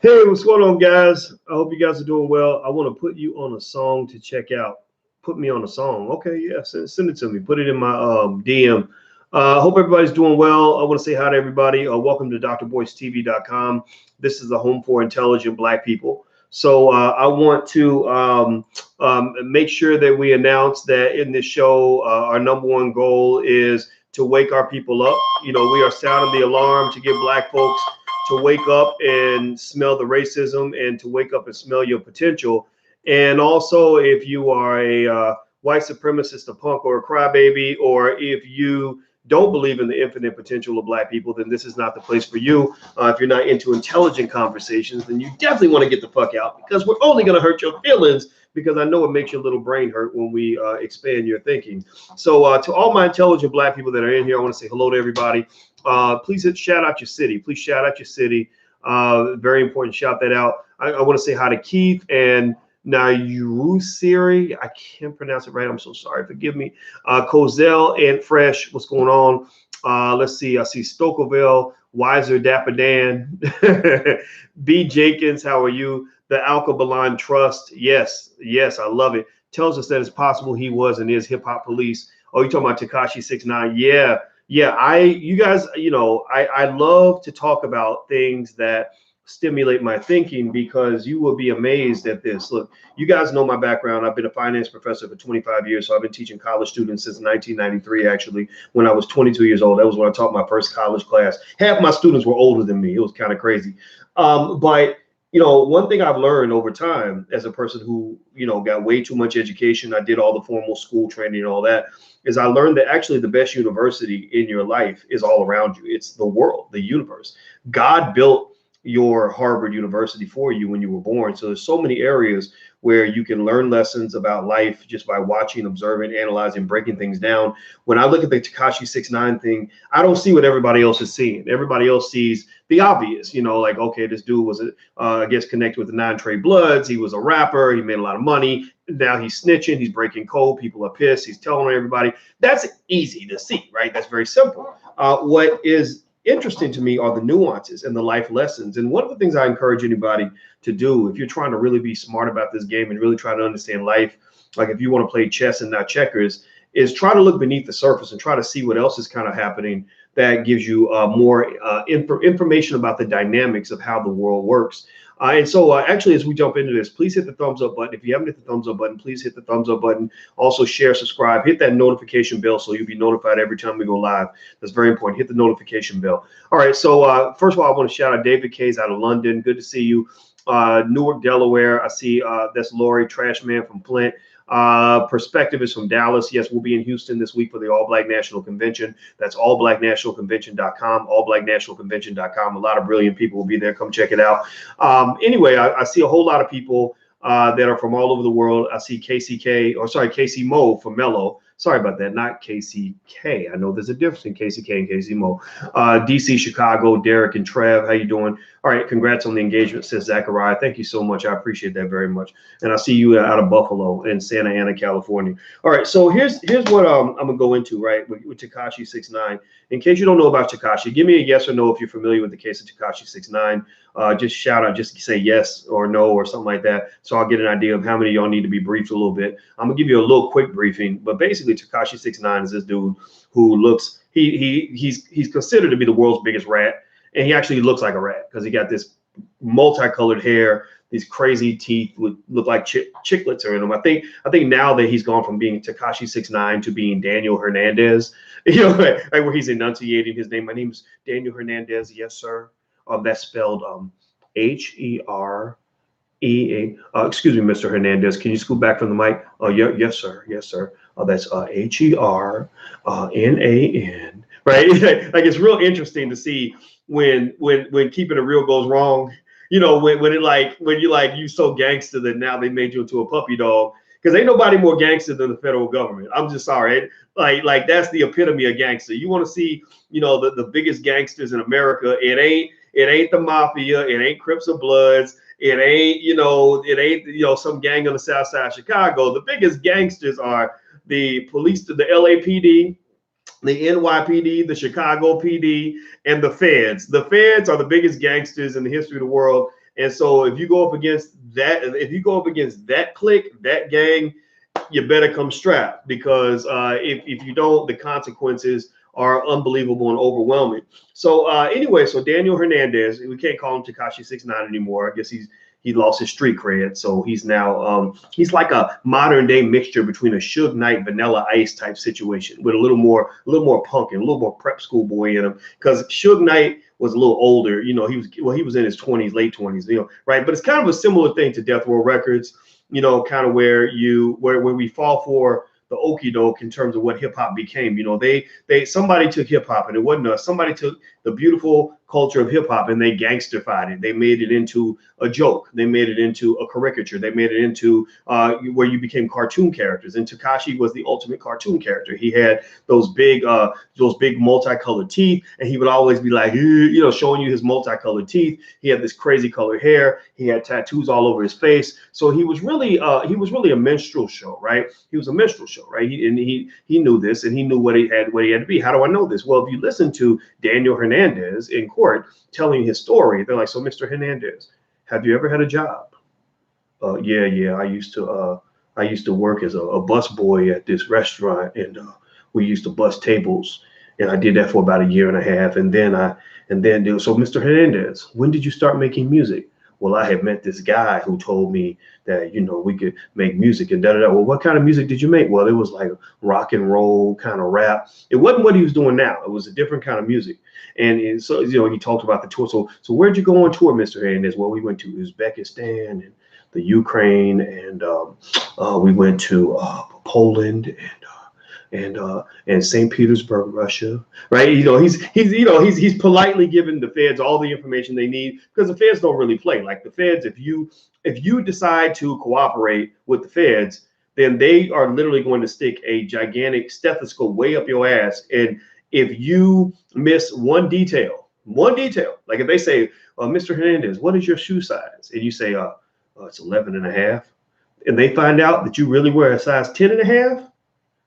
Hey, what's going on, guys? I hope you guys are doing well. I want to put you on a song to check out. Put me on a song. Okay, yeah, send it to me. Put it in my DM. I hope everybody's doing well. I want to say hi to everybody. Welcome to drboycetv.com. This is the home for intelligent Black people. So I want to make sure that we announce that in this show, our number one goal is to wake our people up. You know, we are sounding the alarm to get Black folks to wake up and smell the racism and to wake up and smell your potential. And also, if you are a white supremacist, a punk, or a crybaby, or if you don't believe in the infinite potential of Black people, then this is not the place for you. If you're not into intelligent conversations, then you definitely want to get the fuck out, because we're only going to hurt your feelings, because I know it makes your little brain hurt when we expand your thinking. So to all my intelligent Black people that are in here, I want to say hello to everybody. Please shout out your city. Please shout out your city. Very important. Shout that out. I want to say hi to Keith and Nairusiri. I can't pronounce it right. I'm so sorry. Forgive me. Cozell and Fresh. What's going on? Let's see. I see Stokeville, Wiser, Dapper Dan, B. Jenkins. How are you? The Alkebalan Trust. Yes. I love it. Tells us that it's possible he was and is hip hop police. Oh, you're talking about Tekashi 69? Yeah. You guys, I love to talk about things that stimulate my thinking, because you will be amazed at this. Look, you guys know my background. I've been a finance professor for 25 years. So I've been teaching college students since 1993, actually, when I was 22 years old. That was when I taught my first college class. Half my students were older than me. It was kind of crazy. But one thing I've learned over time as a person who, got way too much education, I did all the formal school training and all that, is I learned that actually the best university in your life is all around you. It's the world, the universe. God built your Harvard University for you when you were born. So there's so many areas where you can learn lessons about life just by watching, observing, analyzing, breaking things down. When I look at the Tekashi 69 thing, I don't see what everybody else is seeing. Everybody else sees the obvious, like, okay, this dude was, I guess, connected with the 9 Trey Bloods. He was a rapper. He made a lot of money. Now he's snitching. He's breaking code. People are pissed. He's telling everybody. That's easy to see, right? That's very simple. What is interesting to me are the nuances and the life lessons. And one of the things I encourage anybody to do, if you're trying to really be smart about this game and really trying to understand life, like if you want to play chess and not checkers, is try to look beneath the surface and try to see what else is kind of happening that gives you more information about the dynamics of how the world works. And so actually, as we jump into this, please hit the thumbs up button. If you haven't hit the thumbs up button, please hit the thumbs up button. Also share, subscribe, hit that notification bell so you'll be notified every time we go live. That's very important. Hit the notification bell. All right. So first of all, I want to shout out David Kays out of London. Good to see you. Newark, Delaware. I see that's Lori Trashman from Flint. Perspective is from Dallas. Yes, we'll be in Houston this week for the All Black National Convention. That's allblacknationalconvention.com, allblacknationalconvention.com. A lot of brilliant people will be there. Come check it out. Anyway, I see a whole lot of people that are from all over the world. I see Casey Mo from Mello. Sorry about that, not KCK. I know there's a difference in KCK and Casey Mo. DC, Chicago, Derek and Trev, how you doing? All right, congrats on the engagement, says Zachariah. Thank you so much. I appreciate that very much. And I see you out of Buffalo and Santa Ana, California. All right, so here's what I'm gonna go into, right, with Tekashi 69. In case you don't know about Tekashi, give me a yes or no if you're familiar with the case of Tekashi 69. Just shout out, just say yes or no or something like that, so I'll get an idea of how many of y'all need to be briefed a little bit. I'm gonna give you a little quick briefing, but basically Tekashi 69 is this dude who looks, he's considered to be the world's biggest rat, and he actually looks like a rat because he got this multicolored hair, these crazy teeth would look like chiclets are in him. I think now that he's gone from being Tekashi 69 to being Daniel Hernandez, like where he's enunciating his name. My name is Daniel Hernandez. Yes, sir. That's spelled H-E-R-E-A. Excuse me, Mr. Hernandez. Can you scoot back from the mic? Oh, yeah, yes, sir. Yes, sir. That's H-E-R-N-A-N. Right? Like it's real interesting to see when keeping it real goes wrong. When you so gangster that now they made you into a puppy dog. Because ain't nobody more gangster than the federal government. I'm just sorry. Like that's the epitome of gangster. You want to see, the biggest gangsters in America. It ain't the mafia. It ain't Crips or Bloods. It ain't some gang on the south side of Chicago. The biggest gangsters are the police, the LAPD, the NYPD, the Chicago PD, and the feds. The feds are the biggest gangsters in the history of the world. And so if you go up against that clique, that gang, you better come strapped, because if you don't, the consequences are unbelievable and overwhelming. So anyway, so Daniel Hernandez, we can't call him Tekashi 69 anymore. I guess he lost his street cred, so he's now he's like a modern day mixture between a Suge Knight, Vanilla Ice type situation, with a little more punk and a little more prep school boy in him. Because Suge Knight was a little older, you know, he was in his 20s, late 20s, you know, right? But it's kind of a similar thing to Death Row Records, you know, kind of where we fall for the okie doke in terms of what hip hop became. You know, somebody took hip hop, and it wasn't us. Somebody took the beautiful culture of hip hop and they gangsterfied it. They made it into a joke. They made it into a caricature. They made it into where you became cartoon characters. And Tekashi was the ultimate cartoon character. He had those big multicolored teeth, and he would always be like, you know, showing you his multicolored teeth. He had this crazy colored hair. He had tattoos all over his face. So he was really a minstrel show, right? He was a minstrel show, right? He knew this, and he knew what he had to be. How do I know this? Well, if you listen to Daniel Hernandez in court telling his story, they're like, so Mr. Hernandez, have you ever had a job? Yeah. I used to work as a bus boy at this restaurant, and we used to bus tables, and I did that for about a year and a half. And then so Mr. Hernandez, when did you start making music? Well, I had met this guy who told me that, you know, we could make music and da-da-da. Well, what kind of music did you make? Well, it was like rock and roll kind of rap. It wasn't what he was doing now. It was a different kind of music. And so, you know, he talked about the tour. So where'd you go on tour, Mr. Hernandez? Well, we went to Uzbekistan and the Ukraine, and we went to Poland and St. Petersburg, Russia, right? You know, he's politely giving the feds all the information they need, because the feds don't really play. Like the feds, if you decide to cooperate with the feds, then they are literally going to stick a gigantic stethoscope way up your ass. And if you miss one detail, like if they say, Mr. Hernandez, what is your shoe size? And you say, it's 11.5. And they find out that you really wear a size 10.5.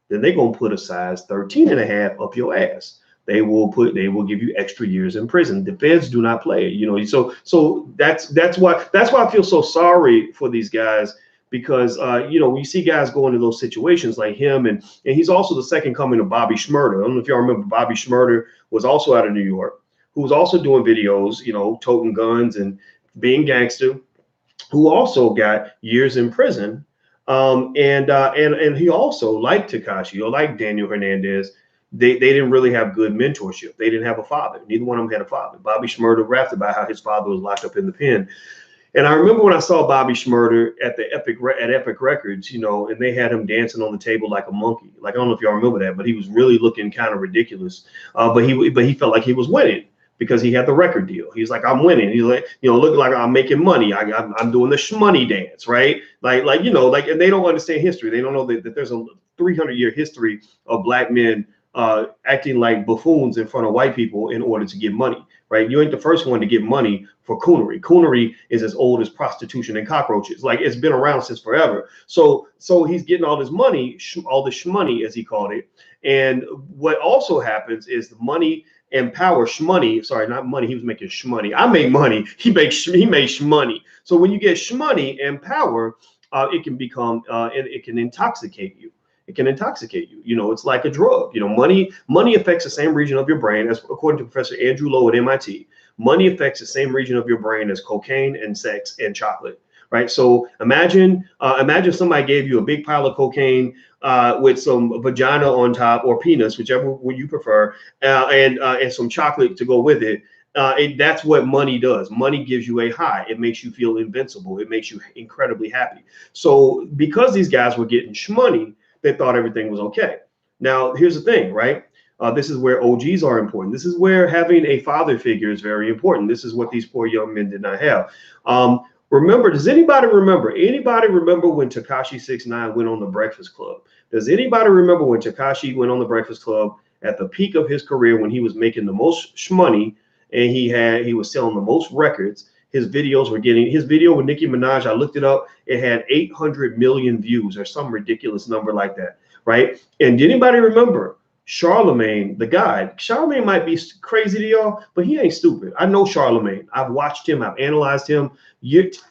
Then they're going to put a size 13.5 up your ass. They will give you extra years in prison. The feds do not play, you know. So that's why I feel so sorry for these guys, because you know, we see guys go into those situations like him, and he's also the second coming of Bobby Shmurda. I don't know if y'all remember, Bobby Shmurda was also out of New York, who was also doing videos, you know, toting guns and being gangster, who also got years in prison. And he also, like Tekashi or like Daniel Hernandez, they didn't really have good mentorship. They didn't have a father. Neither one of them had a father. Bobby Shmurda rapped about how his father was locked up in the pen. And I remember when I saw Bobby Shmurda at Epic Records, you know, and they had him dancing on the table like a monkey. Like, I don't know if y'all remember that, but he was really looking kind of ridiculous. But he felt like he was winning, because he had the record deal. He's like, I'm winning. He's like, you know, looking like I'm making money. I'm doing the shmoney dance, right? Like, you know, like, and they don't understand history. They don't know that there's a 300-year history of black men acting like buffoons in front of white people in order to get money, right? You ain't the first one to get money for coonery. Coonery is as old as prostitution and cockroaches. Like, it's been around since forever. So he's getting all this money, all the shmoney, as he called it. And what also happens is the money and power, shmoney, sorry, not money. He was making shmoney. I made money. He made shmoney. So when you get shmoney and power, it can become, and it can intoxicate you. It can intoxicate you. You know, it's like a drug. You know, money affects the same region of your brain, as according to Professor Andrew Lowe at MIT. Money affects the same region of your brain as cocaine and sex and chocolate. Right. So imagine somebody gave you a big pile of cocaine with some vagina on top, or penis, whichever one you prefer, and some chocolate to go with it. That's what money does. Money gives you a high. It makes you feel invincible. It makes you incredibly happy. So because these guys were getting shmoney, they thought everything was okay. Now, here's the thing, right? This is where OGs are important. This is where having a father figure is very important. This is what these poor young men did not have. Remember, does anybody remember when Tekashi 69 went on the Breakfast Club? Does anybody remember when Tekashi went on the Breakfast Club at the peak of his career, when he was making the most shmoney and he was selling the most records? His video with Nicki Minaj, I looked it up, it had 800 million views or some ridiculous number like that, right? And did anybody remember Charlemagne, the guy, Charlemagne might be crazy to y'all, but he ain't stupid. I know Charlemagne. I've watched him. I've analyzed him.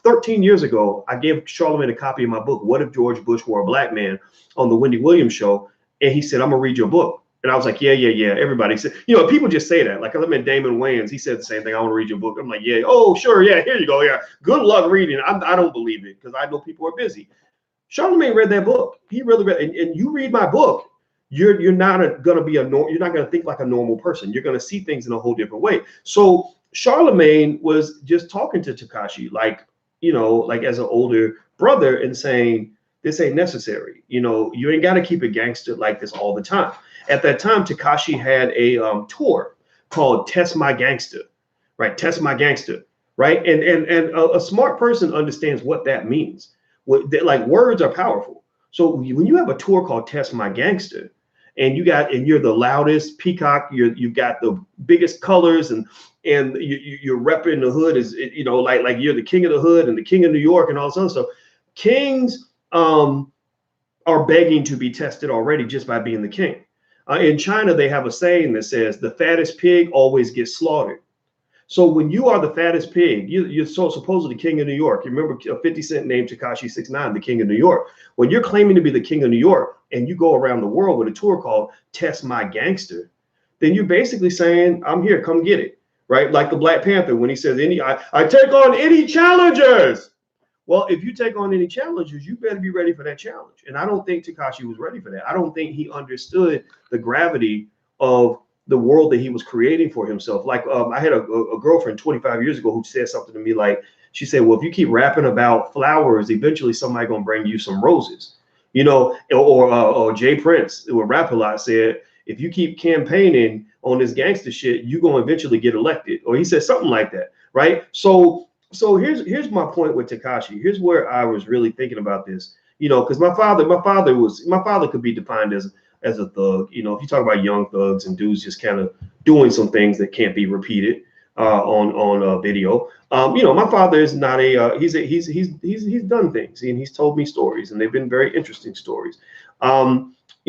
13 years ago, I gave Charlemagne a copy of my book, What If George Bush Were a Black Man, on the Wendy Williams show. And he said, I'm going to read your book. And I was like, yeah. Everybody said, people just say that. Like, I met Damon Wayans. He said the same thing. I want to read your book. I'm like, yeah. Oh, sure. Yeah. Here you go. Yeah. Good luck reading. I don't believe it because I know people are busy. Charlemagne read that book. He really read, and you read my book. You're not going to be you're not going to think like a normal person. You're going to see things in a whole different way. So Charlemagne was just talking to Tekashi, like as an older brother, and saying, this ain't necessary. You ain't got to keep it gangster like this all the time. At that time, Tekashi had a tour called Test My Gangster, right? Test My Gangster, right? And a smart person understands what that means. Like, words are powerful. So when you have a tour called Test My Gangster, and you're the loudest peacock, you've got the biggest colors, and you're repping the hood as like you're the king of the hood and the king of New York and all this other stuff. Kings are begging to be tested already just by being the king. In China, they have a saying that says the fattest pig always gets slaughtered. So when you are the fattest pig, you're supposedly king of New York. You remember 50 Cent named Tekashi 69's the king of New York. When you're claiming to be the king of New York and you go around the world with a tour called Test My Gangster, then you're basically saying, I'm here, come get it, right? Like the Black Panther when he says, I take on any challengers. Well, if you take on any challengers, you better be ready for that challenge. And I don't think Tekashi was ready for that. I don't think he understood the gravity of the world that he was creating for himself. Like I had a girlfriend 25 years ago who said something to me like, she said, well, if you keep rapping about flowers, eventually somebody gonna bring you some roses, or Jay Prince, who would rap a lot, said, if you keep campaigning on this gangster shit, you're gonna eventually get elected. Or he said something like that, right? So here's my point with Tekashi. Here's where I was really thinking about this, because my father could be defined as a thug. If you talk about young thugs and dudes just kind of doing some things that can't be repeated on video. My father is not he's done things and he's told me stories, and they've been very interesting stories. I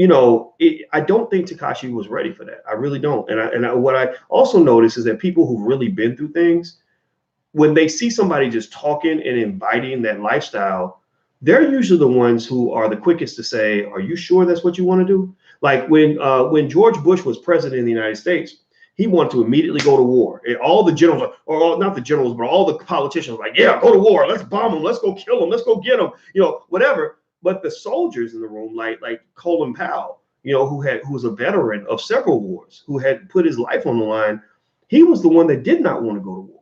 don't think Tekashi was ready for that. I really don't. And what I also notice is that people who've really been through things, when they see somebody just talking and inviting that lifestyle, they're usually the ones who are the quickest to say, are you sure that's what you want to do? Like when George Bush was president of the United States, he wanted to immediately go to war. And all the generals, or not the generals, but all the politicians were like, yeah, go to war. Let's bomb them. Let's go kill them. Let's go get them, whatever. But the soldiers in the room, like Colin Powell, who was a veteran of several wars, who had put his life on the line, he was the one that did not want to go to war.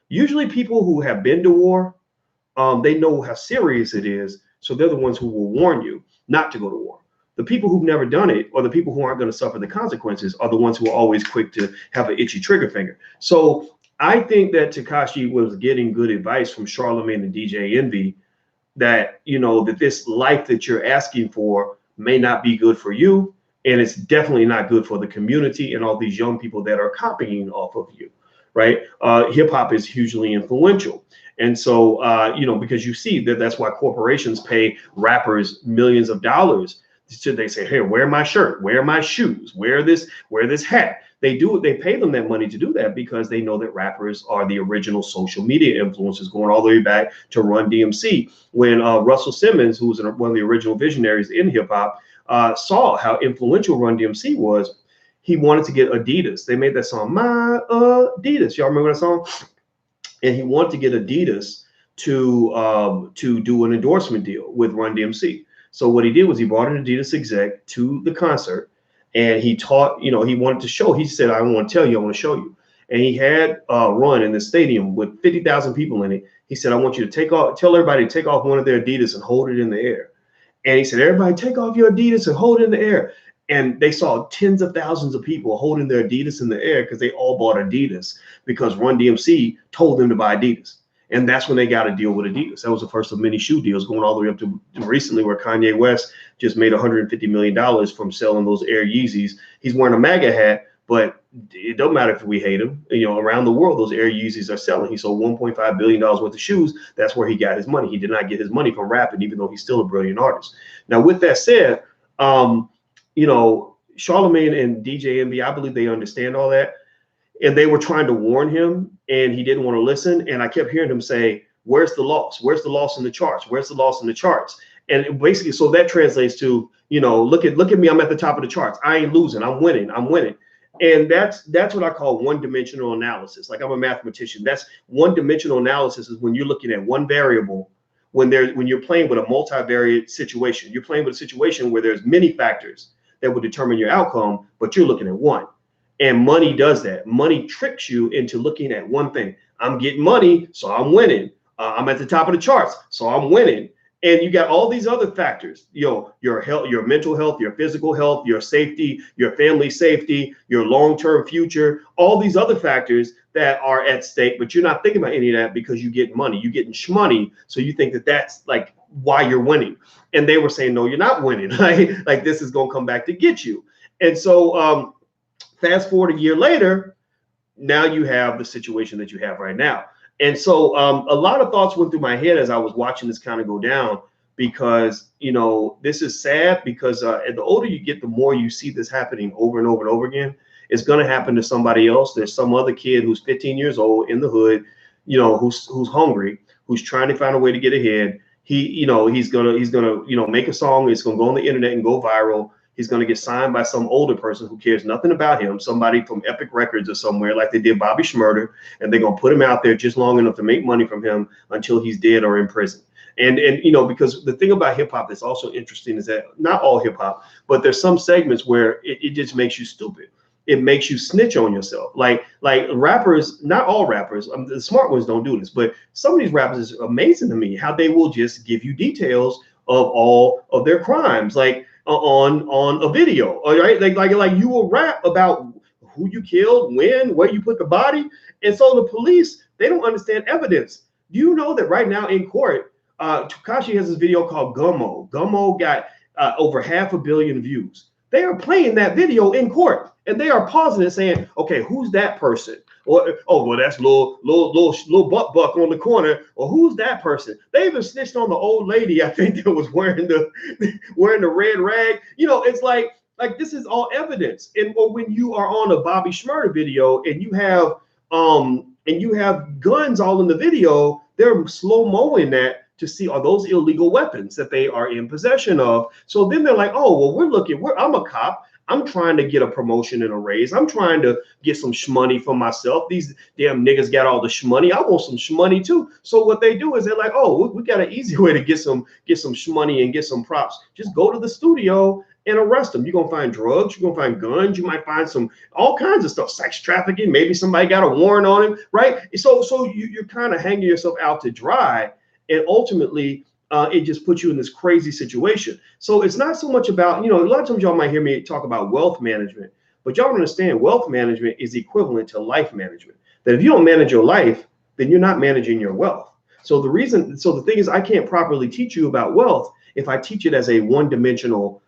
Usually people who have been to war, they know how serious it is. So they're the ones who will warn you not to go to war. The people who've never done it, or the people who aren't going to suffer the consequences, are the ones who are always quick to have an itchy trigger finger. So I think that Tekashi was getting good advice from Charlemagne and DJ Envy that, that this life that you're asking for may not be good for you. And it's definitely not good for the community and all these young people that are copying off of you. Right. Hip hop is hugely influential. And so, because you see that's why corporations pay rappers millions of dollars. So they say, hey, wear my shirt, wear my shoes, wear this hat. They pay them that money to do that because they know that rappers are the original social media influencers, going all the way back to Run DMC. When Russell Simmons, who was one of the original visionaries in hip hop, saw how influential Run DMC was, he wanted to get Adidas. They made that song, My Adidas. Y'all remember that song? And he wanted to get Adidas to do an endorsement deal with Run DMC. So what he did was he brought an Adidas exec to the concert, and he taught, he wanted to show. He said, I want to tell you, I want to show you. And he had Run in the stadium with 50,000 people in it. He said, I want you to tell everybody to take off one of their Adidas and hold it in the air. And he said, everybody take off your Adidas and hold it in the air. And they saw tens of thousands of people holding their Adidas in the air because they all bought Adidas because Run DMC told them to buy Adidas. And that's when they got a deal with Adidas. That was the first of many shoe deals, going all the way up to recently, where Kanye West just made $150 million from selling those Air Yeezys. He's wearing a MAGA hat, but it don't matter if we hate him. Around the world, those Air Yeezys are selling. He sold $1.5 billion worth of shoes. That's where he got his money. He did not get his money from rapping, even though he's still a brilliant artist. Now, with that said, Charlemagne and DJ Envy, I believe they understand all that. And they were trying to warn him, and he didn't want to listen. And I kept hearing him say, where's the loss? Where's the loss in the charts? Where's the loss in the charts? And basically, so that translates to, you know, look at me. I'm at the top of the charts. I ain't losing. I'm winning. I'm winning. And that's what I call one-dimensional analysis. Like, I'm a mathematician. That's one-dimensional analysis is when you're looking at one variable, when you're playing with a multivariate situation. You're playing with a situation where there's many factors that will determine your outcome, but you're looking at one. And money does that. Money tricks you into looking at one thing. I'm getting money, so I'm winning. I'm at the top of the charts, so I'm winning. And you got all these other factors, you know, your health, your mental health, your physical health, your safety, your family safety, your long-term future, all these other factors that are at stake, but you're not thinking about any of that because you get money. You're getting shmoney, so you think that that's like why you're winning. And they were saying, no, you're not winning. Like this is going to come back to get you. And so fast forward a year later, now you have the situation that you have right now. And so a lot of thoughts went through my head as I was watching this kind of go down, because, you know, this is sad because the older you get, the more you see this happening over and over and over again. It's going to happen to somebody else. There's some other kid who's 15 years old in the hood, you know, who's hungry, who's trying to find a way to get ahead. He's gonna, you know, make a song. It's going to go on the internet and go viral. He's going to get signed by some older person who cares nothing about him, somebody from Epic Records or somewhere, like they did Bobby Shmurda, and they're going to put him out there just long enough to make money from him until he's dead or in prison. And you know, because the thing about hip hop that's also interesting is that not all hip hop, but there's some segments where it just makes you stupid. It makes you snitch on yourself. Like rappers, not all rappers, the smart ones don't do this, but some of these rappers is amazing to me how they will just give you details of all of their crimes. Like, on a video, all right, like you will rap about who you killed, when, where you put the body. And so the police, they don't understand evidence. Do you know that right now in court, Tekashi has this video called Gummo. Gummo got over 500 million views. They are playing that video in court, and they are pausing and saying, okay, who's that person? Or, oh, well, that's little buck on the corner. Or who's that person? They even snitched on the old lady, I think, that was wearing the red rag. You know, it's like this is all evidence. And or when you are on a Bobby Shmurda video and you have guns all in the video, they're slow-moing that to see, are those illegal weapons that they are in possession of. So then they're like, oh, well, I'm a cop. I'm trying to get a promotion and a raise. I'm trying to get some shmoney for myself. These damn niggas got all the shmoney. I want some shmoney too. So what they do is they're like, oh, we got an easy way to get some shmoney and get some props. Just go to the studio and arrest them. You're going to find drugs. You're going to find guns. You might find all kinds of stuff, sex trafficking. Maybe somebody got a warrant on him, right? So you're kind of hanging yourself out to dry. And ultimately, it just puts you in this crazy situation. So it's not so much about, you know, a lot of times y'all might hear me talk about wealth management, but y'all understand wealth management is equivalent to life management. That if you don't manage your life, then you're not managing your wealth. So the thing is, I can't properly teach you about wealth if I teach it as a one-dimensional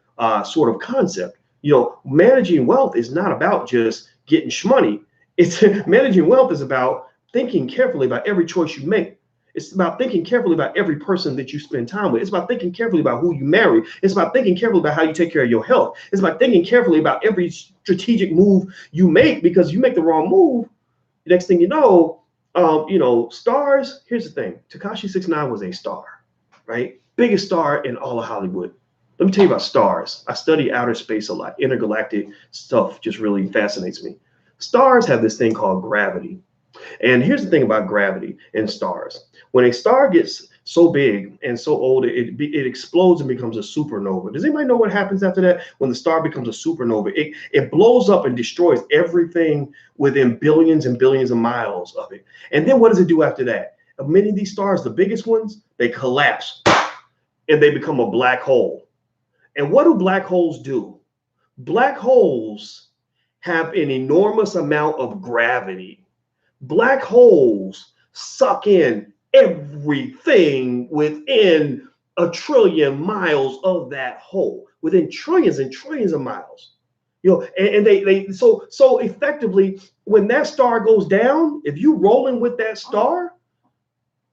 sort of concept. You know, managing wealth is not about just getting shmoney. It's managing wealth is about thinking carefully about every choice you make. It's about thinking carefully about every person that you spend time with. It's about thinking carefully about who you marry. It's about thinking carefully about how you take care of your health. It's about thinking carefully about every strategic move you make, because you make the wrong move, the next thing you know, stars. Here's the thing. Tekashi 69 was a star, right? Biggest star in all of Hollywood. Let me tell you about stars. I study outer space a lot. Intergalactic stuff just really fascinates me. Stars have this thing called gravity. And here's the thing about gravity and stars. When a star gets so big and so old, it explodes and becomes a supernova. Does anybody know what happens after that? When the star becomes a supernova, it blows up and destroys everything within billions and billions of miles of it. And then what does it do after that? Many of these stars, the biggest ones, they collapse and they become a black hole. And what do black holes do? Black holes have an enormous amount of gravity. Black holes suck in everything within a trillion miles of that hole, within trillions and trillions of miles. You know, and so effectively, when that star goes down, if you're rolling with that star,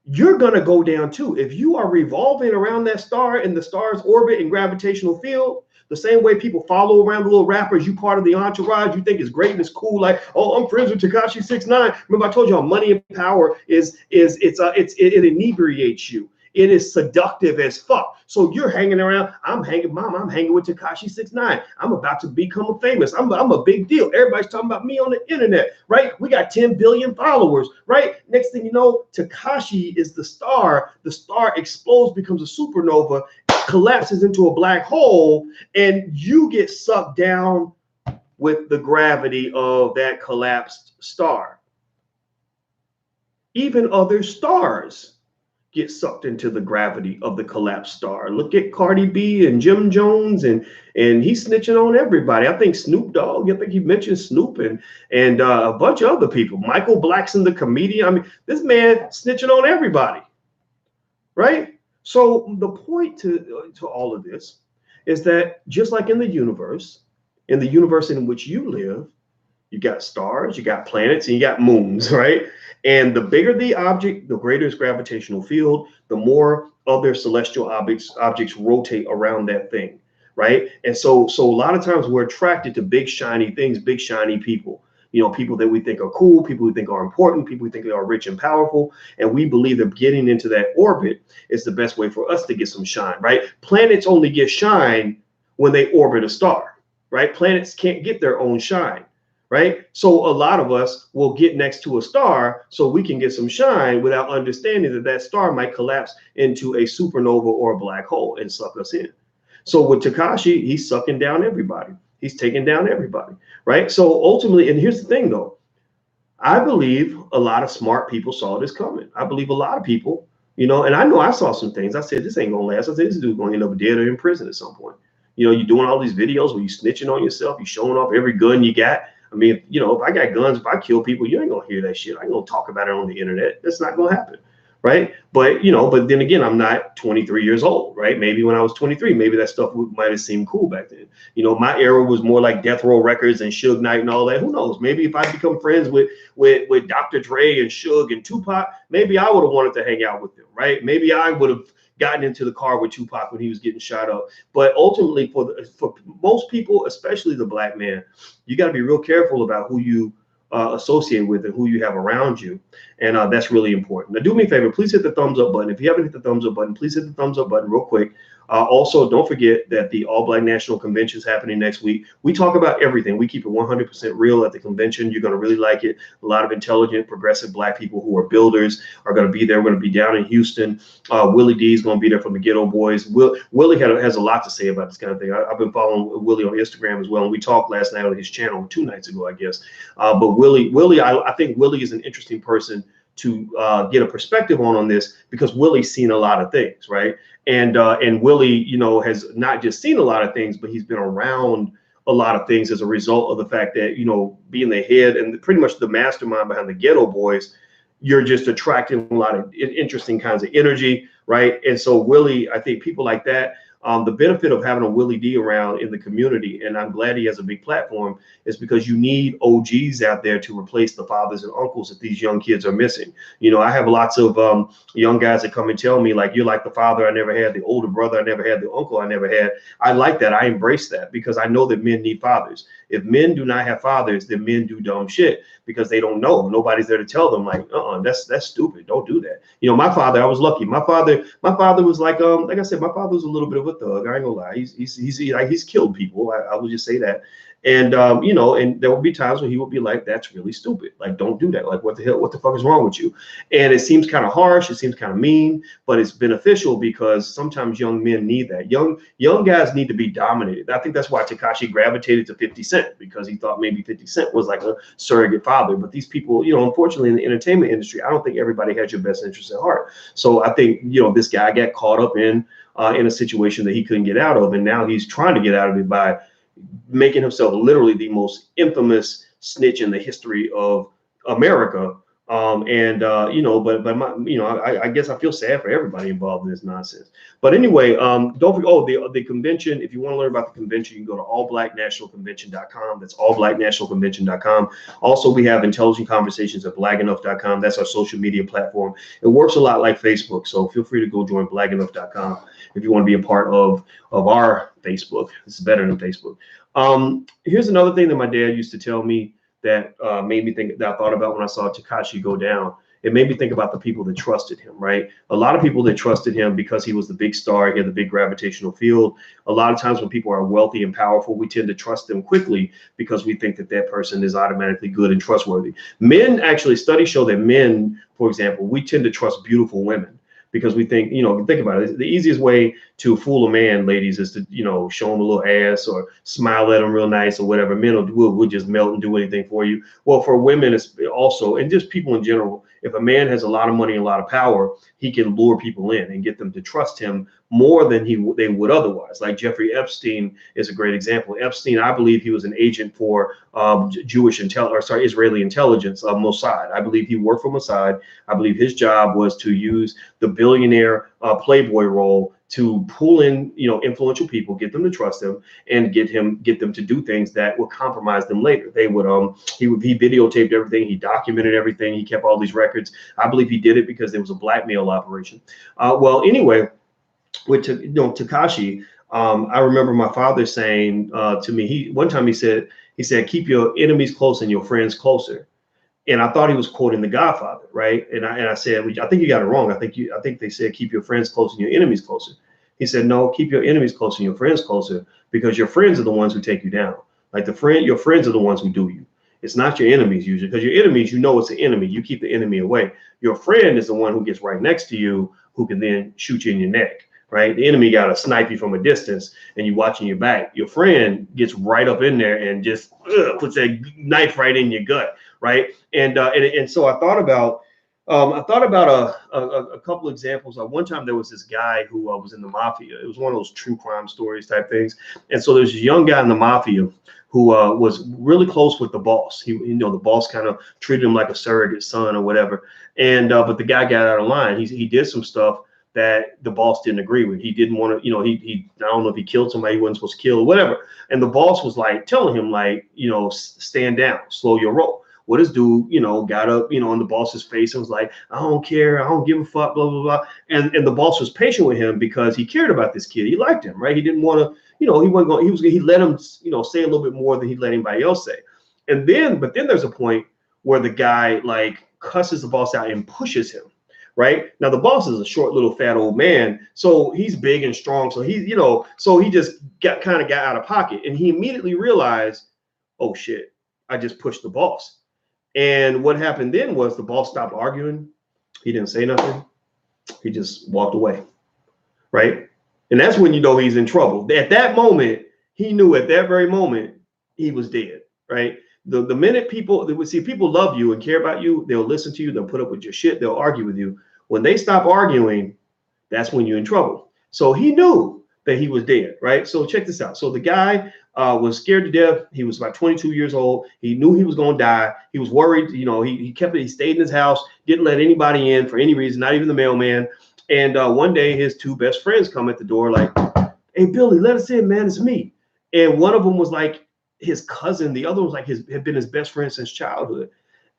you're gonna go down too. If you are revolving around that star in the star's orbit and gravitational field, The same way people follow around the little rappers, you part of the entourage, you think it's great and it's cool. Like, oh, I'm friends with Tekashi 69. Remember, I told y'all money and power it inebriates you. It is seductive as fuck. So you're hanging around. I'm hanging with Tekashi 69. I'm about to become famous. I'm a big deal. Everybody's talking about me on the internet, right? We got 10 billion followers, right? Next thing you know, Tekashi is the star. The star explodes, becomes a supernova, collapses into a black hole, and you get sucked down with the gravity of that collapsed star. Even other stars get sucked into the gravity of the collapsed star. Look at Cardi B and Jim Jones, and he's snitching on everybody. I think Snoop Dogg, I think he mentioned Snoop and a bunch of other people. Michael Blackson, the comedian. I mean, this man snitching on everybody, right? So the point to all of this is that just like in the universe in which you live, you got stars, you got planets, and you got moons, right? And the bigger the object, the greater its gravitational field, the more other celestial objects rotate around that thing, right? And so a lot of times we're attracted to big shiny things, big shiny people. You know, people that we think are cool, people we think are important, people we think are rich and powerful, and we believe that getting into that orbit is the best way for us to get some shine, right? Planets only get shine when they orbit a star, right? Planets can't get their own shine. Right. So a lot of us will get next to a star so we can get some shine without understanding that that star might collapse into a supernova or a black hole and suck us in. So with Tekashi, he's sucking down everybody. He's taking down everybody. Right. So ultimately, and here's the thing, though, I believe a lot of smart people saw this coming. I believe a lot of people, you know, and I know I saw some things. I said, this ain't going to last. I said, this dude's going to end up dead or in prison at some point. You know, you're doing all these videos where you're snitching on yourself. You're showing off every gun you got. I mean, you know, if I got guns, if I kill people, you ain't gonna hear that shit. I ain't gonna talk about it on the internet. That's not gonna happen, right? But you know, but then again, I'm not 23 years old, right? Maybe when I was 23, maybe that stuff might have seemed cool back then. You know, my era was more like Death Row Records and Suge Knight and all that. Who knows? Maybe if I become friends with Dr. Dre and Suge and Tupac, maybe I would have wanted to hang out with them, right? Maybe I would have gotten into the car with Tupac when he was getting shot up. But ultimately, for most people, especially the black man, you got to be real careful about who you associate with and who you have around you. And that's really important. Now, do me a favor, please hit the thumbs up button. If you haven't hit the thumbs up button, please hit the thumbs up button real quick. Also, don't forget that the All Black National Convention is happening next week. We talk about everything. We keep it 100% real at the convention. You're going to really like it. A lot of intelligent, progressive black people who are builders are going to be there. We're going to be down in Houston. Willie D is going to be there from the Ghetto Boys. Willie has a lot to say about this kind of thing. I've been following Willie on Instagram as well. And we talked last night on his channel, 2 nights ago, I guess. But I think Willie is an interesting person to get a perspective on this, because Willie's seen a lot of things, right? And Willie, you know, has not just seen a lot of things, but he's been around a lot of things as a result of the fact that, you know, being the head and pretty much the mastermind behind the Ghetto Boys, you're just attracting a lot of interesting kinds of energy, right? And so Willie, I think people like that, the benefit of having a Willie D around in the community, and I'm glad he has a big platform, is because you need OGs out there to replace the fathers and uncles that these young kids are missing. You know, I have lots of young guys that come and tell me, like, you're like the father I never had, the older brother I never had, the uncle I never had. I like that. I embrace that, because I know that men need fathers. If men do not have fathers, then men do dumb shit, because they don't know. Nobody's there to tell them, like, that's stupid. Don't do that. You know, my father, I was lucky. My father was like I said, my father was a little bit of a thug. I ain't gonna lie. He's killed people. I will just say that. And you know, and there will be times when he will be like, that's really stupid. Like, don't do that. Like, what the hell? What the fuck is wrong with you? And it seems kind of harsh. It seems kind of mean, but it's beneficial, because sometimes young men need that. Young guys need to be dominated. I think that's why Tekashi gravitated to 50 Cent, because he thought maybe 50 Cent was like a surrogate father. But these people, you know, unfortunately in the entertainment industry, I don't think everybody has your best interest at heart. So I think, you know, this guy got caught up in a situation that he couldn't get out of, and now he's trying to get out of it by making himself literally the most infamous snitch in the history of America, You know, but my, you know, I guess I feel sad for everybody involved in this nonsense. But anyway, don't forget, oh, the convention. If you want to learn about the convention, you can go to allblacknationalconvention.com. That's allblacknationalconvention.com. Also, we have intelligent conversations at blackenough.com. That's our social media platform. It works a lot like Facebook, so feel free to go join blackenough.com if you want to be a part of our Facebook. It's better than Facebook. Here's another thing that my dad used to tell me that made me think, that I thought about when I saw Tekashi go down. It made me think about the people that trusted him, right? A lot of people that trusted him because he was the big star, he had the big gravitational field. A lot of times when people are wealthy and powerful, we tend to trust them quickly because we think that that person is automatically good and trustworthy. Men, actually, studies show that men, for example, we tend to trust beautiful women because we think, you know, think about it. The easiest way to fool a man, ladies, is to, you know, show him a little ass or smile at him real nice or whatever. Men will just melt and do anything for you. Well, for women, it's also, and just people in general, if a man has a lot of money and a lot of power, he can lure people in and get them to trust him more than they would otherwise. Like Jeffrey Epstein is a great example. Epstein, I believe he was an agent for Israeli intelligence, Mossad. I believe he worked for Mossad. I believe his job was to use the billionaire playboy role to pull in, you know, influential people, get them to trust him, and get them to do things that would compromise them later. They would he videotaped everything, he documented everything, he kept all these records. I believe he did it because there was a blackmail operation. Well, anyway, with Takashi, I remember my father saying to me, one time he said, keep your enemies close and your friends closer. And I thought he was quoting The Godfather, right? And I said, I think you got it wrong. I think they said keep your friends close and your enemies closer. He said, no, keep your enemies closer and your friends closer, because your friends are the ones who take you down. Like your friends are the ones who do you. It's not your enemies usually, because your enemies, you know, it's an enemy. You keep the enemy away. Your friend is the one who gets right next to you, who can then shoot you in your neck, right? The enemy got to snipe you from a distance and you watching your back. Your friend gets right up in there and just puts that knife right in your gut, right? And so I thought about a couple examples. One time there was this guy who was in the mafia. It was one of those true crime stories type things. And so there's a young guy in the mafia who was really close with the boss. The boss kind of treated him like a surrogate son or whatever. And but the guy got out of line. He did some stuff that the boss didn't agree with. He didn't want to, I don't know if he killed somebody he wasn't supposed to kill or whatever. And the boss was like telling him, like, stand down, slow your roll. Well, this dude, got up, in the boss's face and was like, I don't care, I don't give a fuck, blah, blah, blah. And the boss was patient with him because he cared about this kid. He liked him, right? He didn't want to, he wasn't going, he let him, say a little bit more than he'd let anybody else say. But then there's a point where the guy like cusses the boss out and pushes him. Right now, the boss is a short, little, fat old man, so he's big and strong. So he just got out of pocket, and he immediately realized, oh shit, I just pushed the boss. And what happened then was the boss stopped arguing. He didn't say nothing. He just walked away. Right, and that's when he's in trouble. At that moment, he knew at that very moment he was dead. Right. The minute people love you and care about you, they'll listen to you, they'll put up with your shit, they'll argue with you. When they stop arguing, that's when you're in trouble. So he knew that he was dead, right? So check this out. So the guy was scared to death. He was about 22 years old. He knew he was going to die. He was worried. He stayed in his house, didn't let anybody in for any reason, not even the mailman. And one day his two best friends come at the door like, hey, Billy, let us in, man, it's me. And one of them was like his cousin. The other was like had been his best friend since childhood.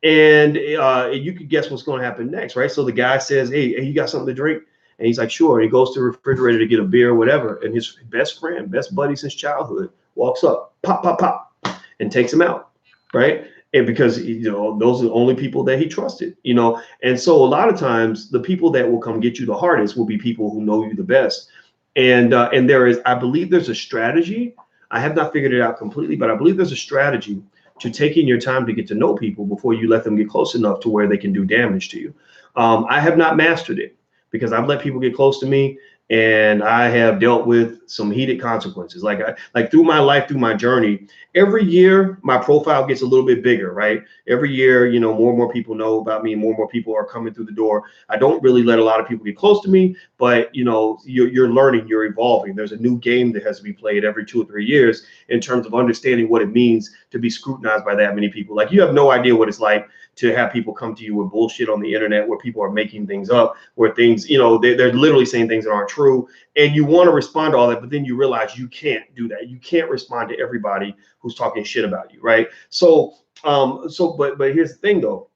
And you could guess what's going to happen next, right? So the guy says, hey, you got something to drink? And he's like, sure. And he goes to the refrigerator to get a beer or whatever. And his best friend, best buddy since childhood, walks up, pop, pop, pop, and takes him out, right? And because, those are the only people that he trusted, And so a lot of times the people that will come get you the hardest will be people who know you the best. And I believe there's a strategy. I have not figured it out completely, but I believe there's a strategy to taking your time to get to know people before you let them get close enough to where they can do damage to you. I have not mastered it because I've let people get close to me and I have dealt with some heated consequences. Like through my life, through my journey, every year my profile gets a little bit bigger, right? Every year, you know, more and more people know about me, more and more people are coming through the door. I don't really let a lot of people get close to me, but you know, you're learning, you're evolving. There's a new game that has to be played every 2 or 3 years in terms of understanding what it means to be scrutinized by that many people. Like, you have no idea what it's like to have people come to you with bullshit on the internet, where people are making things up, where things, you know, they're literally saying things that aren't true, and you want to respond to all that, but then you realize you can't do that. You can't respond to everybody who's talking shit about you, right? So but here's the thing though,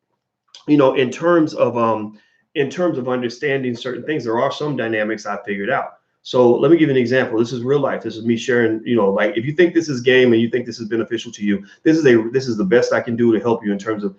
you know, in terms of understanding certain things, there are some dynamics I figured out. So let me give you an example. This is real life. This is me sharing, you know, like, if you think this is game and you think this is beneficial to you, this is the best I can do to help you in terms of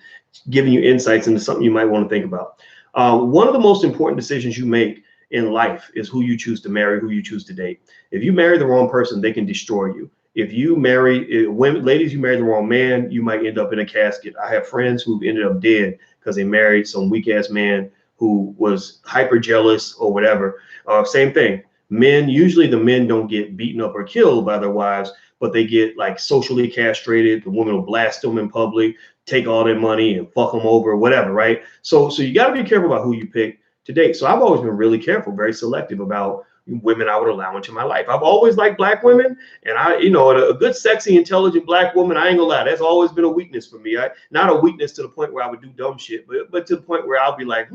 giving you insights into something you might want to think about. One of the most important decisions you make in life is who you choose to marry, who you choose to date. If you marry the wrong person, they can destroy you. If you marry women, ladies, you marry the wrong man, you might end up in a casket. I have friends who've ended up dead because they married some weak ass man who was hyper jealous or whatever. Same thing. Men, usually the men don't get beaten up or killed by their wives, but they get like socially castrated. The woman will blast them in public, take all their money and fuck them over, whatever, right? So you got to be careful about who you pick to date. So I've always been really careful, very selective about women I would allow into my life. I've always liked black women, and you know, a good, sexy, intelligent black woman, I ain't gonna lie, that's always been a weakness for me. Not a weakness to the point where I would do dumb shit, but to the point where I'll be like,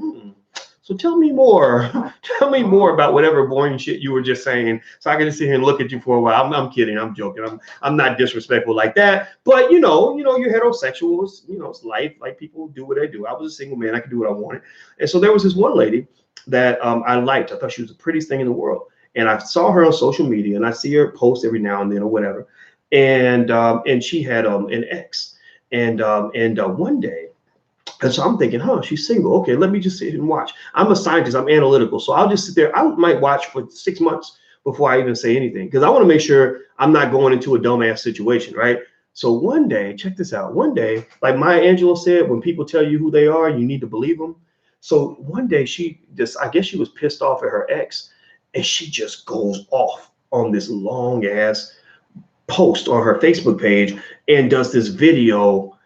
so tell me more. Tell me more about whatever boring shit you were just saying, so I can just sit here and look at you for a while. I'm kidding. I'm joking. I'm not disrespectful like that. But you know, you're heterosexuals. You know, it's life. Like, people do what they do. I was a single man. I could do what I wanted. And so there was this one lady that I liked. I thought she was the prettiest thing in the world. And I saw her on social media, and I see her post every now and then or whatever. And she had an ex. And one day. And so I'm thinking, she's single. Okay, let me just sit and watch. I'm a scientist. I'm analytical. So I'll just sit there. I might watch for 6 months before I even say anything, because I want to make sure I'm not going into a dumbass situation, right? So one day, check this out. One day, like Maya Angelou said, when people tell you who they are, you need to believe them. So one day I guess she was pissed off at her ex, and she just goes off on this long ass post on her Facebook page and does this video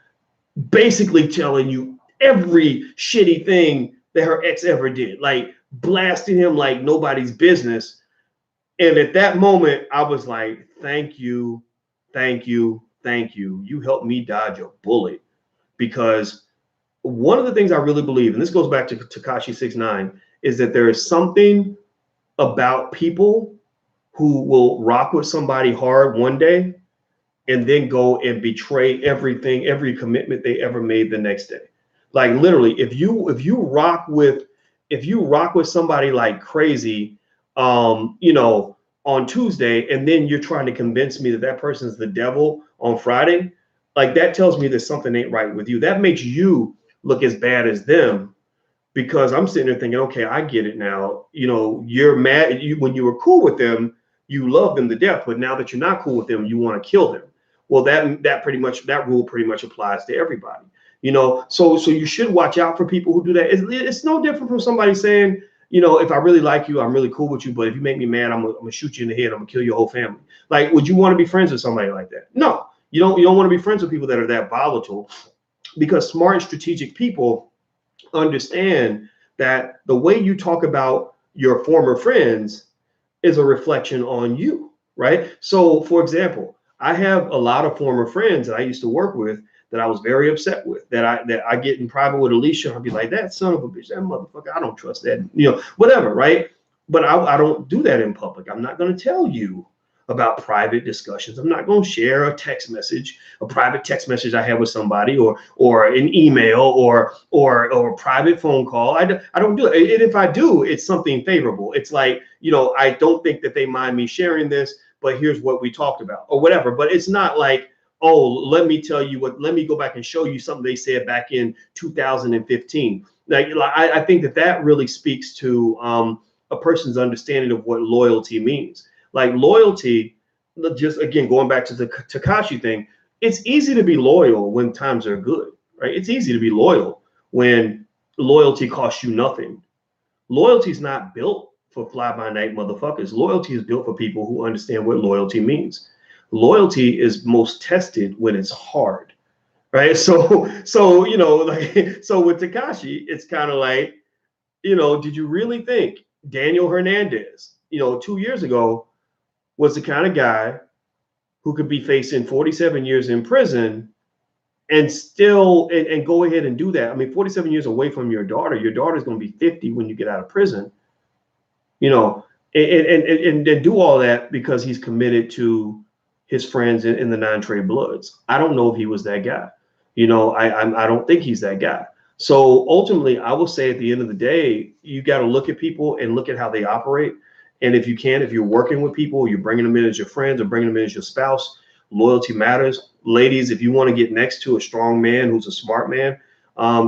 basically telling you every shitty thing that her ex ever did, like blasting him like nobody's business. And at that moment, I was like, thank you, thank you, thank you. You helped me dodge a bullet. Because one of the things I really believe, and this goes back to Tekashi 69, is that there is something about people who will rock with somebody hard one day and then go and betray everything, every commitment they ever made the next day. Like, literally, if you rock with somebody like crazy, you know, on Tuesday, and then you're trying to convince me that that person's the devil on Friday, like, that tells me that something ain't right with you. That makes you look as bad as them, because I'm sitting there thinking, okay, I get it now. You know, you're mad. When you were cool with them, you loved them to death, but now that you're not cool with them, you want to kill them. Well, that rule pretty much applies to everybody. You know, so you should watch out for people who do that. It's no different from somebody saying, you know, if I really like you, I'm really cool with you, but if you make me mad, I'm gonna shoot you in the head. I'm gonna kill your whole family. Like, would you want to be friends with somebody like that? No, you don't. You don't want to be friends with people that are that volatile, because smart and strategic people understand that the way you talk about your former friends is a reflection on you, right? So, for example, I have a lot of former friends that I used to work with that I was very upset with, that I get in private with Alicia. I'll be like, that son of a bitch, that motherfucker, I don't trust that, you know, whatever, right? But I don't do that in public. I'm not going to tell you about private discussions. I'm not going to share a private text message I have with somebody, or an email, or a private phone call. I don't do it. And if I do, it's something favorable. It's like, you know, I don't think that they mind me sharing this, but here's what we talked about, or whatever. But it's not like, oh, let me go back and show you something they said back in 2015. Like, I think that really speaks to a person's understanding of what loyalty means. Like, loyalty, just again, going back to the Takashi thing, it's easy to be loyal when times are good, right? It's easy to be loyal when loyalty costs you nothing. Loyalty is not built for fly-by-night motherfuckers. Loyalty is built for people who understand what loyalty means. Loyalty is most tested when it's hard, right? So you know, like, so with Tekashi, it's kind of like, you know, did you really think Daniel Hernandez, you know, 2 years ago was the kind of guy who could be facing 47 years in prison and still and go ahead and do that? I mean, 47 years away from your daughter's going to be 50 when you get out of prison, you know, and do all that because he's committed to his friends in the non-trade bloods. I don't know if he was that guy. You know, I don't think he's that guy. So ultimately, I will say at the end of the day, you got to look at people and look at how they operate. And if you can, if you're working with people, you're bringing them in as your friends or bringing them in as your spouse, loyalty matters. Ladies, if you want to get next to a strong man who's a smart man,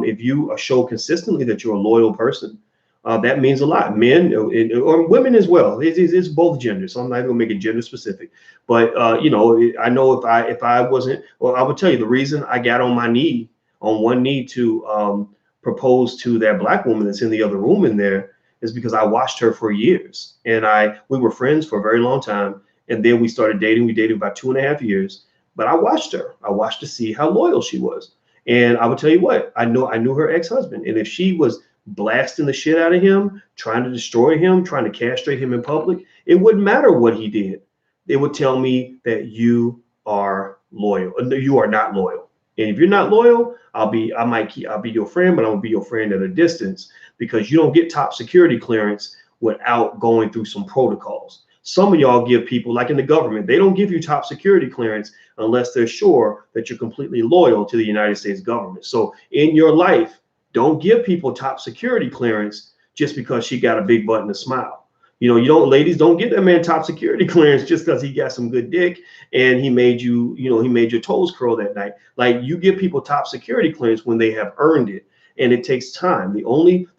if you show consistently that you're a loyal person, that means a lot. Men or women as well. It's both genders. So I'm not even gonna make it gender specific. But you know, I know if I wasn't, well, I would tell you the reason I got on one knee to propose to that black woman that's in the other room in there is because I watched her for years, and we were friends for a very long time, and then we started dating. We dated about 2.5 years, but I watched her. I watched to see how loyal she was, and I would tell you what, I knew her ex-husband, and if she was blasting the shit out of him, trying to destroy him, trying to castrate him in public, it wouldn't matter what he did. It would tell me that you are loyal. You are not loyal. And if you're not loyal, I'll be your friend, but I'm gonna be your friend at a distance, because you don't get top security clearance without going through some protocols. Some of y'all give people, like in the government, they don't give you top security clearance unless they're sure that you're completely loyal to the United States government. So in your life, don't give people top security clearance just because she got a big butt and a smile. You know, ladies, don't get that man top security clearance just because he got some good dick and he made your toes curl that night. Like, you give people top security clearance when they have earned it, and it takes time.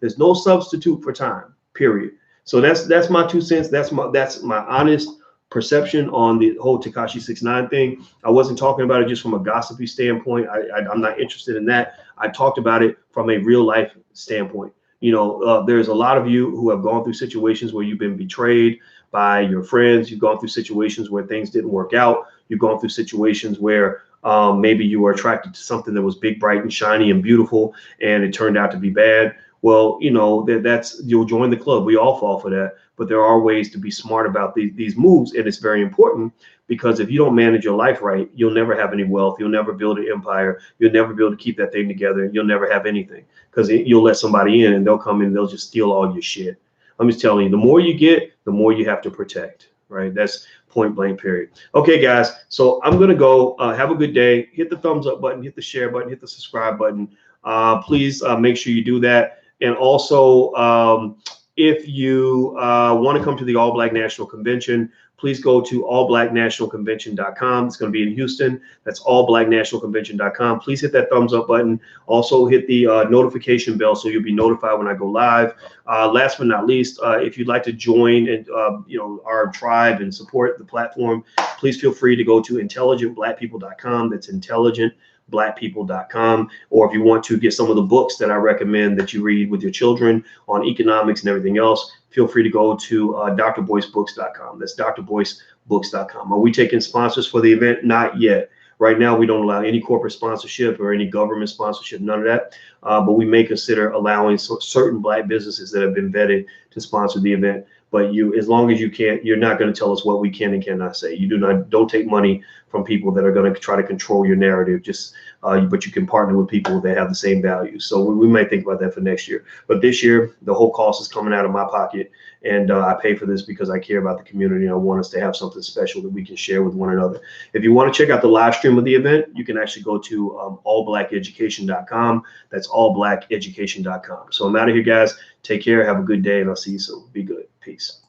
There's no substitute for time, period. So that's my 2 cents. That's my honest perception on the whole Tekashi 69 thing. I wasn't talking about it just from a gossipy standpoint. I'm not interested in that. I talked about it from a real life standpoint. You know, there's a lot of you who have gone through situations where you've been betrayed by your friends. You've gone through situations where things didn't work out. You've gone through situations where maybe you were attracted to something that was big, bright, and shiny and beautiful, and it turned out to be bad. Well, you know, you'll join the club. We all fall for that. But there are ways to be smart about these moves, and it's very important, because if you don't manage your life right, you'll never have any wealth. You'll never build an empire. You'll never be able to keep that thing together. You'll never have anything, because you'll let somebody in and they'll come in and they'll just steal all your shit. I'm just telling you, the more you get, the more you have to protect, right? That's point blank, period. Okay, guys, so I'm going to go. Have a good day. Hit the thumbs up button, hit the share button, hit the subscribe button. Please make sure you do that. And also, if you want to come to the All Black National Convention, please go to allblacknationalconvention.com. It's going to be in Houston. That's allblacknationalconvention.com. Please hit that thumbs up button. Also hit the notification bell so you'll be notified when I go live. Last but not least, if you'd like to join and our tribe and support the platform, please feel free to go to intelligentblackpeople.com. That's intelligentblackpeople.com. Or if you want to get some of the books that I recommend that you read with your children on economics and everything else, feel free to go to drboycebooks.com. That's drboycebooks.com. Are we taking sponsors for the event? Not yet. Right now, we don't allow any corporate sponsorship or any government sponsorship, none of that. But we may consider allowing certain Black businesses that have been vetted to sponsor the event. But as long as you can't, you're not going to tell us what we can and cannot say. Don't take money from people that are going to try to control your narrative. But you can partner with people that have the same values. So we might think about that for next year. But this year, the whole cost is coming out of my pocket, and I pay for this because I care about the community and I want us to have something special that we can share with one another. If you want to check out the live stream of the event, you can actually go to allblackeducation.com. That's allblackeducation.com. So I'm out of here, guys. Take care. Have a good day, and I'll see you soon. Be good. Peace.